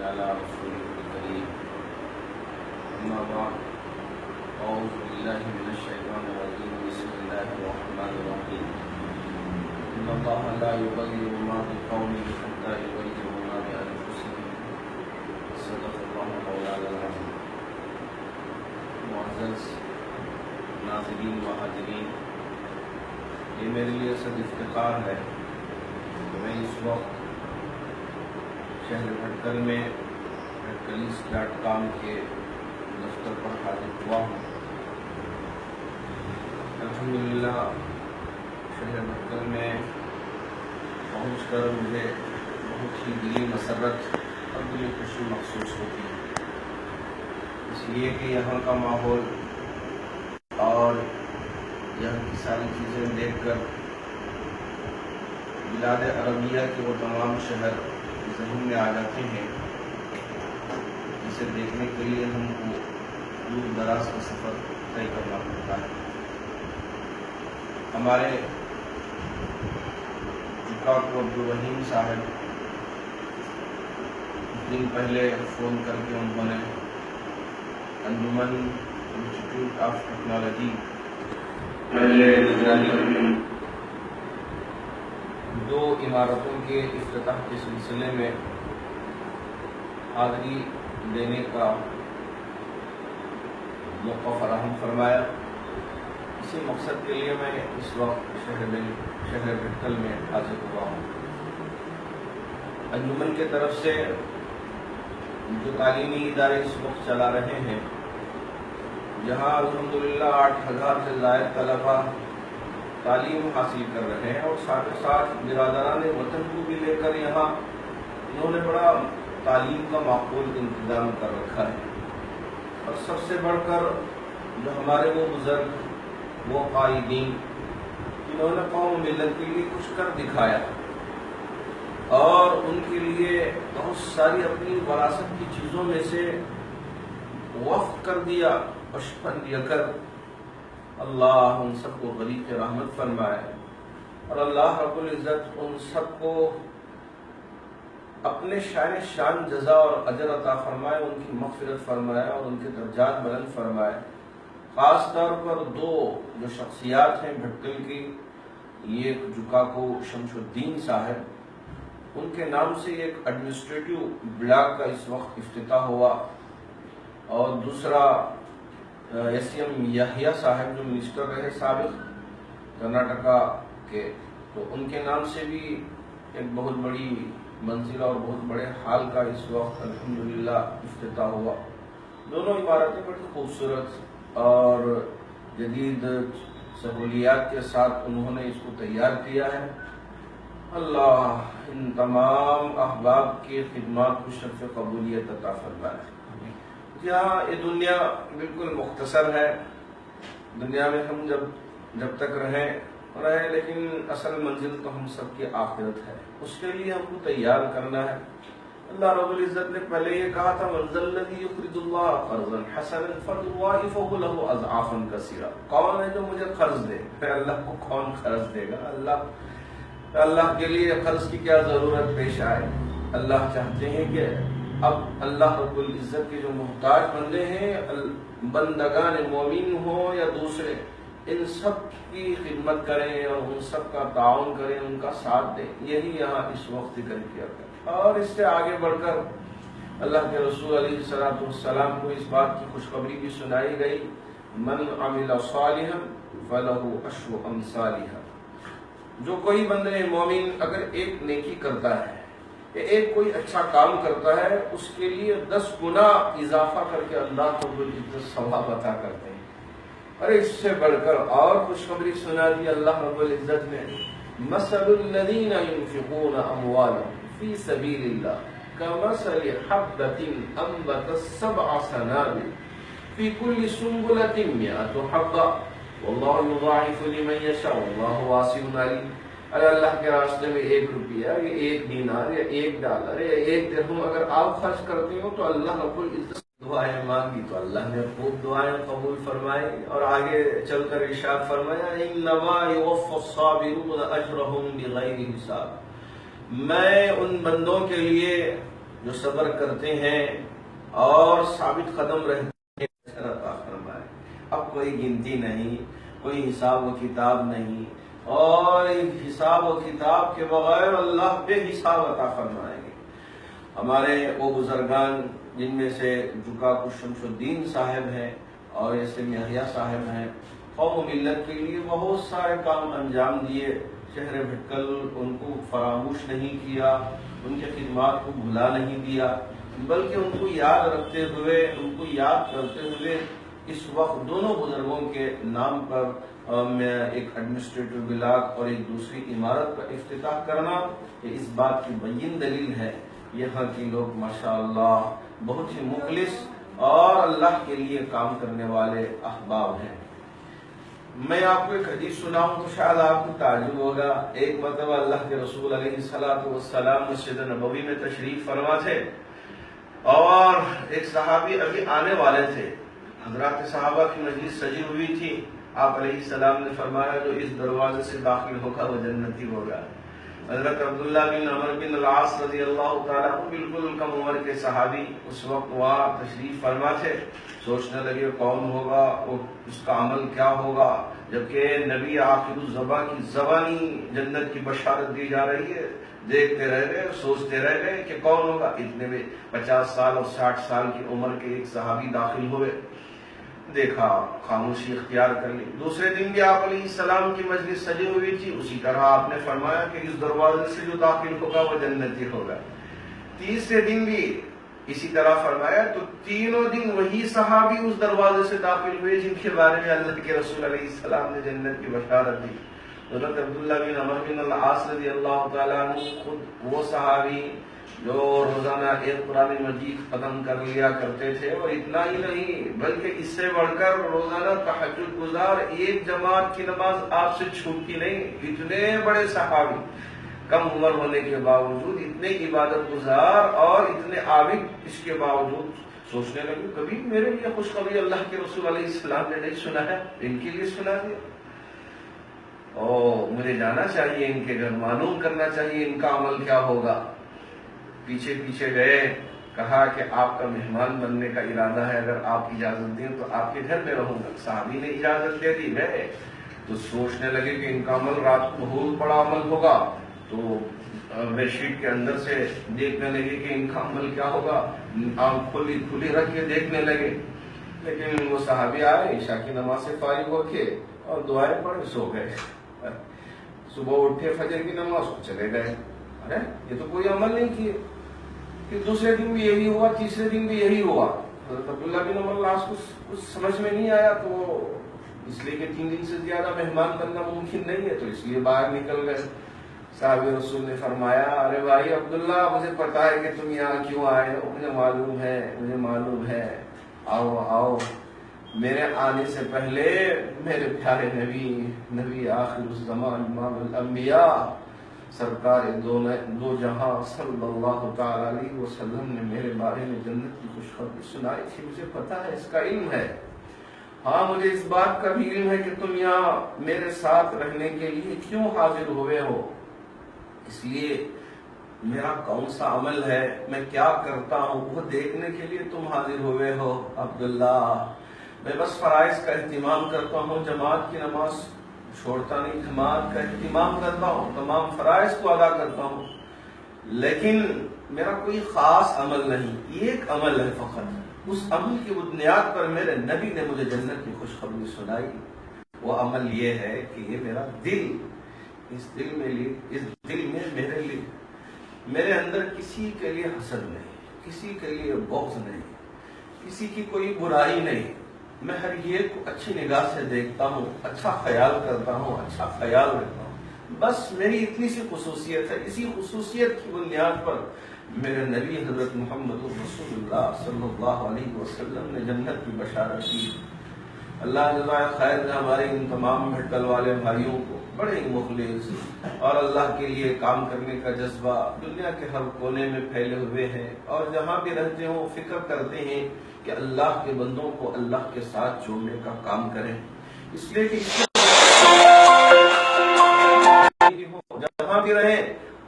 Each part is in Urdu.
على رسوله الكريم أما بعد أعوذ بالله من الشيطان الرجيم بسم الله الرحمن الرحيم إن الله لا يغير ما بقوم حتى يغيروا ما بأنفسهم صدق الله مولانا العظيم. معزز ناظرین و حاضرین، یہ میرے لیے صد افتخار ہے کہ میں اس وقت شہر بھٹکل میں bhadkalis.com کے دفتر پر حاضر ہوا ہوں. الحمدللہ شہر بھٹکل میں پہنچ کر مجھے بہت ہی دلی مسرت اور دلی خوشی محسوس ہوتی ہے، اس لیے کہ یہاں کا ماحول اور یہاں کی ساری چیزیں دیکھ کر بلاد عربیہ کے وہ تمام شہر ذہن میں آ جاتے ہیں جسے دیکھنے کے لیے ہم کو دور دراز کا سفر طے کرنا پڑتا ہے. ہمارے جکاکو عبدالرحیم صاحب دن پہلے فون کر کے انہوں نے انجمن انسٹیٹیوٹ آف ٹیکنالوجی دو عمارتوں کے افتتاح کے سلسلے میں حاضری دینے کا موقع فراہم فرمایا. اسی مقصد کے لیے میں اس وقت شہر بھٹکل میں حاضر ہوا ہوں. انجمن کی طرف سے جو تعلیمی ادارے اس وقت چلا رہے ہیں، جہاں الحمدللہ 8000 سے زائد طلبہ تعلیم حاصل کر رہے ہیں، اور ساتھ ساتھ برادران وطن کو بھی لے کر یہاں انہوں نے بڑا تعلیم کا معقول انتظام کر رکھا ہے. اور سب سے بڑھ کر جو ہمارے وہ بزرگ، وہ قائدین جنہوں نے قوم و ملت کے لیے کچھ کر دکھایا اور ان کے لیے بہت ساری اپنی وراثت کی چیزوں میں سے وقف کر دیا، بچپن دیا کر، اللہ ان سب کو غریق رحمت فرمائے، اور اللہ رب العزت ان سب کو اپنے شان جزا اور اجر عطا فرمائے، ان کی مغفرت فرمائے اور ان کے درجات بلند فرمائے. خاص طور پر دو جو شخصیات ہیں بھٹکل کی، یہ جکاکو شمس الدین صاحب، ان کے نام سے ایک ایڈمنسٹریٹو بلاک کا اس وقت افتتاح ہوا، اور دوسرا SCM یحییٰ صاحب جو منسٹر رہے سابق کرناٹکا کے، تو ان کے نام سے بھی ایک بہت بڑی منزل اور بہت بڑے ہال کا اس وقت الحمدللہ افتتاح ہوا. دونوں عمارتیں بڑی خوبصورت اور جدید سہولیات کے ساتھ انہوں نے اس کو تیار کیا ہے. اللہ ان تمام احباب کی خدمات کو شرف قبولیت عطا فرمائے. یہاں یہ دنیا بالکل مختصر ہے، دنیا میں ہم جب تک رہیں، لیکن اصل منزل تو ہم سب کی آخرت ہے. اس کے لیے ہم کو تیار کرنا ہے. اللہ رب العزت نے پہلے یہ کہا تھا مَنْ ذَا الَّذِي يُقْرِضُ اللَّهَ قَرْضًا حَسَنًا فَيُضَاعِفُهُ لَهُ أَضْعَافًا كَثِيرًا. کون ہے جو مجھے قرض دے؟ اللہ کو کون قرض دے گا؟ اللہ کے لیے قرض کی کیا ضرورت پیش آئے؟ اللہ چاہتے ہیں کہ اب اللہ رب العزت کے جو محتاج بندے ہیں، بندگان مومن ہوں یا دوسرے، ان سب کی خدمت کریں اور ان سب کا تعاون کریں، ان کا ساتھ دیں. یہی یہاں اس وقت ذکر کیا گیا. اور اس سے آگے بڑھ کر اللہ کے رسول علیہ السلام کو اس بات کی خوشخبری بھی سنائی گئی، من عمل صالحا فلہ عشر امثالها. جو کوئی بندے مومن اگر ایک نیکی کرتا ہے، ایک کوئی اچھا کام کرتا ہے، اس کے لیے 10 گنا اضافہ کر کے اللہ رب العزت ثواب عطا کرتے ہیں. اور اس سے بڑھ کر اور خوشخبری سنا دی اللہ رب العزت نے، مثل الذین ينفقون اموالهم فی سبیل اللہ کمثل حبۃ انبتت 7 سنابل فی کل سنبلۃ 100 حبۃ واللہ یضاعف لمن یشاء واللہ واسع علیم. اگر اللہ کے راستے میں 1 روپیہ یا 1 دینار یا 1 ڈالر یا 1 درہم اگر آپ خرچ کرتے ہو تو اللہ رب العزت دعائیں مانگی تو اللہ نے خوب دعائیں قبول فرمائی، اور آگے چل کر ارشاد فرمایا انما یوفی الصابرون اجرهم بغیر حساب. میں ان بندوں کے لیے جو صبر کرتے ہیں اور ثابت قدم رہتے ہیں اجر عطا فرمائے۔ اب کوئی گنتی نہیں، کوئی حساب و کتاب نہیں، اور حساب و کتاب کے بغیر اللہ بے حساب عطا فرمائیں گے۔ ہمارے وہ بزرگان جن میں سے جکا کو شمس الدین صاحب ہیں اور ایسے یحییٰ صاحب ہیں، قوم و ملت کے لیے بہت سارے کام انجام دیے۔ شہر بھٹکل ان کو فراموش نہیں کیا، ان کی خدمات کو بھلا نہیں دیا، بلکہ ان کو یاد رکھتے ہوئے، ان کو یاد کرتے ہوئے اس وقت دونوں بزرگوں کے نام پر میں ایک ایڈمنسٹریٹو بلاک اور ایک دوسری عمارت کا افتتاح کرنا، یہ اس بات کی بین دلیل ہے یہاں کے لوگ ماشاءاللہ بہت ہی مخلص اور اللہ کے لیے کام کرنے والے احباب ہیں۔ میں آپ کو ایک حدیث سناؤں تو شاید آپ کو تعجب ہوگا۔ ایک مرتبہ اللہ کے رسول علیہ السلام مسجد نبوی میں تشریف فرما تھے اور ایک صحابی ابھی آنے والے تھے۔ حضرات صحابہ کی مجلس سجی ہوئی تھی۔ آپ علیہ السلام نے فرمایا جو اس دروازے سے داخل ہوگا وہ جنتی ہوگا۔ حضرت عبداللہ بن عمر بن العاص رضی اللہ تعالیٰ عنہ بالکل کم عمر کے صحابی اس وقت وہاں تشریف فرما تھے۔ سوچنے لگے کون ہوگا، اس کا عمل کیا ہوگا، جبکہ نبی آخر الزبان کی زبانی جنت کی بشارت دی جا رہی ہے۔ دیکھتے رہ گئے، سوچتے رہ گئے کہ کون ہوگا۔ اتنے میں 50 سال اور 60 سال کی عمر کے ایک صحابی داخل ہوئے۔ دیکھا، خاموشی اختیار کر لی۔ دوسرے دن بھی آپ علیہ السلام کی مجلس سجی ہوئی تھی، اسی طرح آپ نے فرمایا کہ اس دروازے سے جو داخل ہوگا وہ جنتی ہوگا۔ تیسرے دن بھی اسی طرح فرمایا، تو تینوں دن وہی صحابی اس دروازے سے داخل ہوئے جن کے بارے میں اللہ کے رسول علیہ السلام نے جنت کی بشارت دی۔ حضرت عبداللہ بن عمر بن العاص رضی اللہ تعالیٰ عنہ خود وہ صحابی جو روزانہ ایک قرآن مجید ختم کر لیا کرتے تھے، اور اتنا ہی نہیں بلکہ اس سے بڑھ کر روزانہ تہجد گزار، ایک جماعت کی نماز آپ سے چھوٹتی نہیں۔ اتنے بڑے صحابی، کم عمر ہونے کے باوجود اتنے عبادت گزار اور اتنے عابد، اس کے باوجود سوچنے لگے کبھی میرے لیے خوشخبری اللہ کے رسول علیہ السلام نے نہیں سنا ہے، ان کے لیے سنا دیا۔ مجھے جانا چاہیے ان کے گھر، معلوم کرنا چاہیے ان کا عمل کیا ہوگا۔ پیچھے پیچھے گئے، کہا کہ آپ کا مہمان بننے کا ارادہ ہے، اگر آپ اجازت دیں تو آپ کے گھر میں رہوں گا۔ صحابی نے اجازت دے دی، گئے تو سوچنے لگے کہ ان کا عمل رات کو بہت بڑا عمل ہوگا، تو بیڈ شیٹ کے اندر سے دیکھنے لگے کہ ان کا عمل کیا ہوگا، آنکھ کھلی رکھ کے دیکھنے لگے۔ لیکن وہ صحابی آئے، عشاء کی نماز سے فارغ ہو کے اور دعائیں پڑھ سو گئے۔ صبح اٹھے فجر کی نماز کو چلے گئے۔ ارے یہ تو کوئی عمل نہیں کیے۔ پھر دوسرے دن بھی یہی ہوا، تیسرے دن بھی یہی ہوا۔ حضرت عبداللہ بن عمر العاص کو کچھ سمجھ میں نہیں آیا، تو اس لیے کہ 3 دن سے زیادہ مہمان بننا ممکن نہیں ہے، تو اس لیے باہر نکل گئے۔ صحابی رسول نے فرمایا، ارے بھائی عبداللہ، مجھے پتا ہے کہ تم یہاں کیوں آئے ہو، مجھے معلوم ہے، آؤ۔ میرے آنے سے پہلے میرے پیارے نبی آخر الزمان امام الانبیاء سرکار دو جہاں صلی اللہ تعالی علیہ وسلم نے میرے بارے میں جنت کی خوشخبری سنائی تھی، مجھے پتا ہے، اس کا علم ہے۔ ہاں، مجھے اس بات کا بھی علم ہے کہ تم یہاں میرے ساتھ رہنے کے لیے کیوں حاضر ہوئے ہو، اس لیے میرا کون سا عمل ہے، میں کیا کرتا ہوں، وہ دیکھنے کے لیے تم حاضر ہوئے ہو۔ عبداللہ، میں بس فرائض کا اہتمام کرتا ہوں، جماعت کی نماز چھوڑتا نہیں، جماعت کا اہتمام کرتا ہوں، تمام فرائض کو ادا کرتا ہوں، لیکن میرا کوئی خاص عمل نہیں، ایک عمل ہے فقط۔ اس عمل کی بنیاد پر میرے نبی نے مجھے جنت کی خوشخبری سنائی۔ وہ عمل یہ ہے کہ یہ میرا دل، اس دل میں میرے اندر کسی کے لیے حسد نہیں، کسی کے لیے بغض نہیں، کسی کی کوئی برائی نہیں۔ میں ہر ایک کو اچھی نگاہ سے دیکھتا ہوں، اچھا خیال کرتا ہوں، اچھا خیال رکھتا ہوں۔ بس میری اتنی سی خصوصیت ہے، اسی خصوصیت کی بنیاد پر میرے نبی حضرت محمد رسول اللہ صلی اللہ علیہ وسلم نے جنت کی بشارت کی۔ اللہ جزائے خیر دے ہمارے ان تمام بھٹکل والے بھائیوں کو، بڑے ہی مخلص اور اللہ کے لیے کام کرنے کا جذبہ دنیا کے ہر کونے میں پھیلے ہوئے ہیں، اور جہاں بھی رہتے ہوں فکر کرتے ہیں کہ اللہ کے بندوں کو اللہ کے ساتھ جوڑنے کا کام کریں، اس لیے کہ جہاں بھی رہیں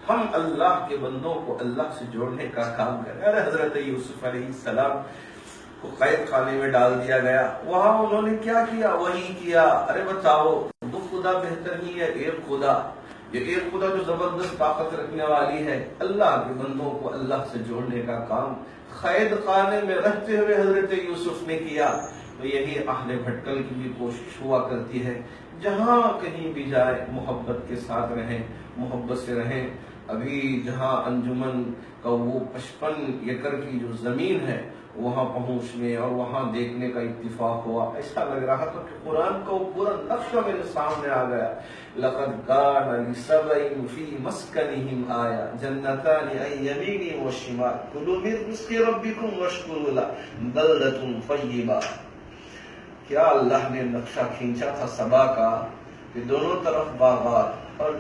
ہم اللہ کے بندوں کو اللہ سے جوڑنے کا کام کریں. ارے حضرت یوسف علیہ السلام کو قید خانے میں ڈال دیا گیا, وہاں انہوں نے کیا کیا؟ وہی کیا. ارے بتاؤ, دو خدا بہتر نہیں ہے ایک خدا؟ یہ ایک خدا جو زبردست طاقت رکھنے والی ہے, اللہ کے بندوں کو اللہ سے جوڑنے کا کام قید خانے میں رہتے ہوئے حضرت یوسف نے کیا. تو یہی اہل بھٹکل کی بھی کوشش ہوا کرتی ہے, جہاں کہیں بھی جائے محبت کے ساتھ رہیں, محبت سے رہیں. ابھی جہاں انجمن کا وہ 55 ایکڑ کی جو زمین ہے وہاں پہنچنے اور وہاں دیکھنے کا اتفاق ہوا, ایسا لگ رہا تھا کہ قرآن کا وہ پورا نقشہ میرے سامنے آ گیا. لَقَدْ كَانَ لِسَبَإٍ فِي مَسْكَنِهِمْ آيَةٌ جَنَّتَانِ عَنْ يَمِينٍ وَشِمَالٍ كُلُوا مِن رِزْقِ رَبِّكُمْ وَاشْكُرُوا لَهُ بَلْدَةٌ طَيِّبَةٌ. کیا اللہ نے نقشہ کھینچا تھا سبا کا کہ دونوں طرف باغات اور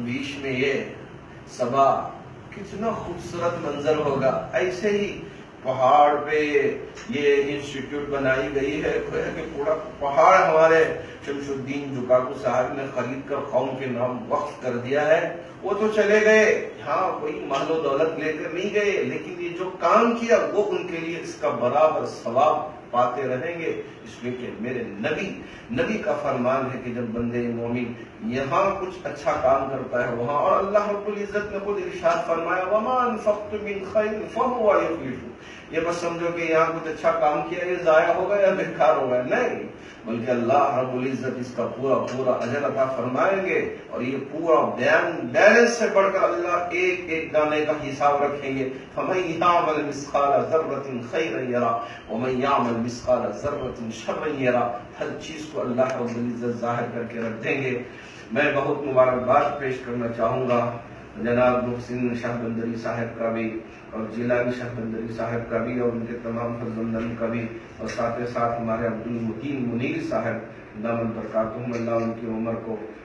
بیچ میں یہ سبا, کتنا خوبصورت منظر ہوگا. ایسے ہی پہاڑ پہ یہ انسٹیٹیوٹ بنائی گئی ہے کہ پورا پہاڑ ہمارے شمس الدین جکاکو صاحب نے خرید کر قوم کے نام وقف کر دیا ہے. وہ تو چلے گئے, ہاں کوئی مال و دولت لے کر نہیں گئے, لیکن یہ جو کام کیا وہ ان کے لیے اس کا برابر ثواب پاتے رہیں گے. اس لیے کہ میرے نبی کا فرمان ہے کہ جب بندے مومن یہاں کچھ اچھا کام کرتا ہے وہاں, اور اللہ رب العزت نے خود ارشاد فرمایا وَمَا أَنفَقْتُم مِّن خَيْرٍ فَهُوَ يُخْلِفُهُ. یہ مت سمجھو کہ یہاں کچھ اچھا کام کیا یہ ضائع ہوگا یا بیکار ہوگا, نہیں, بلکہ اللہ رب العزت اس کا پورا اجر عطا فرمائیں گے. اور یہ پورا بیلنس سے بڑھ کر اللہ ایک ایک دانے کا حساب رکھیں گے. فَمَن يَعْمَلْ مِثْقَالَ ذَرَّةٍ خَيْرًا يَرَهُ وَمَن يَعْمَلْ مِثْقَالَ ذَرَّةٍ شَرًّا يَرَهُ. ہر چیز کو اللہ رب العزت ظاہر کر کے رکھ دیں گے. میں بہت مبارکباد پیش کرنا چاہوں گا جناب محسن شاہ بندری صاحب کا بھی, اور جیلانی شاہ بندری صاحب کا بھی, اور ان کے تمام فرزندان کا بھی, اور ساتھ ساتھ ہمارے عبدالمتین منیر صاحب دامن برکاتہم, اللہ ان کی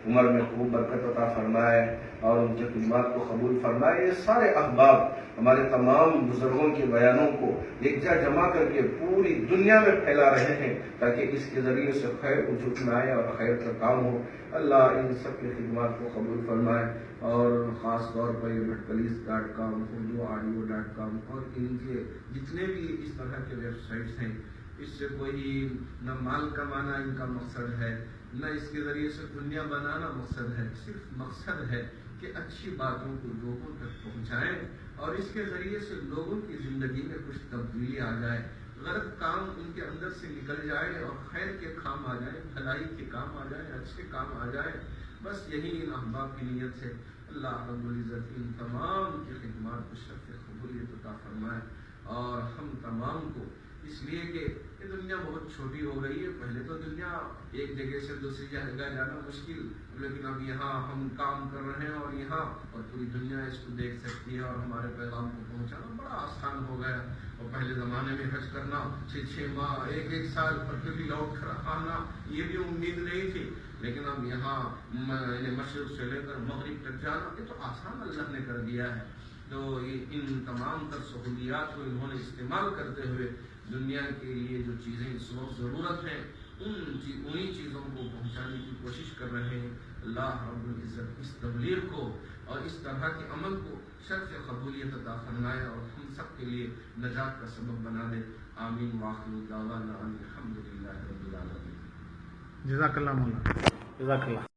عمر میں خوب برکت عطا فرمائے اور ان کی خدمات کو قبول فرمائے. یہ سارے احباب ہمارے تمام بزرگوں کے بیانوں کو ایک جگہ جمع کر کے پوری دنیا میں پھیلا رہے ہیں تاکہ اس کے ذریعے سے خیر وجود میں آئے اور خیر کا کام ہو. اللہ ان سب کی خدمات کو قبول فرمائے, اور خاص طور پر یہ butkalis.com, urduaudio.com اور ان کے جتنے بھی اس طرح کے ویب سائٹس ہیں, اس سے کوئی نہ مال کمانا ان کا مقصد ہے, نہ اس کے ذریعے سے دنیا بنانا مقصد ہے. صرف مقصد ہے کہ اچھی باتوں کو لوگوں تک پہنچائیں اور اس کے ذریعے سے لوگوں کی زندگی میں کچھ تبدیلی آ جائے, غلط کام ان کے اندر سے نکل جائے اور خیر کے کام آ جائیں, بھلائی کے کام آ جائیں, اچھے کام آ جائیں. بس یہی ان احباب کی نیت سے اللہ رب العزت ان تمام کی خدمات کو شرف قبولیت عطا فرمائے. اور ہم تمام کو, اس لیے کہ یہ دنیا بہت چھوٹی ہو گئی ہے. پہلے تو دنیا ایک جگہ سے دوسری جگہ جانا مشکل, لیکن اب یہاں ہم کام کر رہے ہیں اور یہاں اور پوری دنیا اس کو دیکھ سکتی ہے, اور ہمارے پیغام کو پہنچانا بڑا آسان ہو گیا. اور پہلے زمانے میں حج کرنا 6 ماہ, ایک سال پر کبھی لوٹ کر آنا, یہ بھی امید نہیں تھی. لیکن اب یہاں مشرق سے لے کر مغرب تک جانا یہ تو آسان اللہ نے کر دیا ہے. تو ان تمام تر سہولیات کو انہوں نے استعمال کرتے ہوئے دنیا کے لیے جو چیزیں اس وقت ضرورت ہے انہی چیزوں کو پہنچانے کی کوشش کر رہے ہیں. اللہ رب العزت اس تبلیغ کو اور اس طرح کے عمل کو شرف قبولیت عطا فرمائے اور ہم سب کے لیے نجات کا سبب بنا دے. آمین. وآخر دعوانا الحمدللہ رب العالمین. جزاک اللہ مولانا, جزاک اللہ.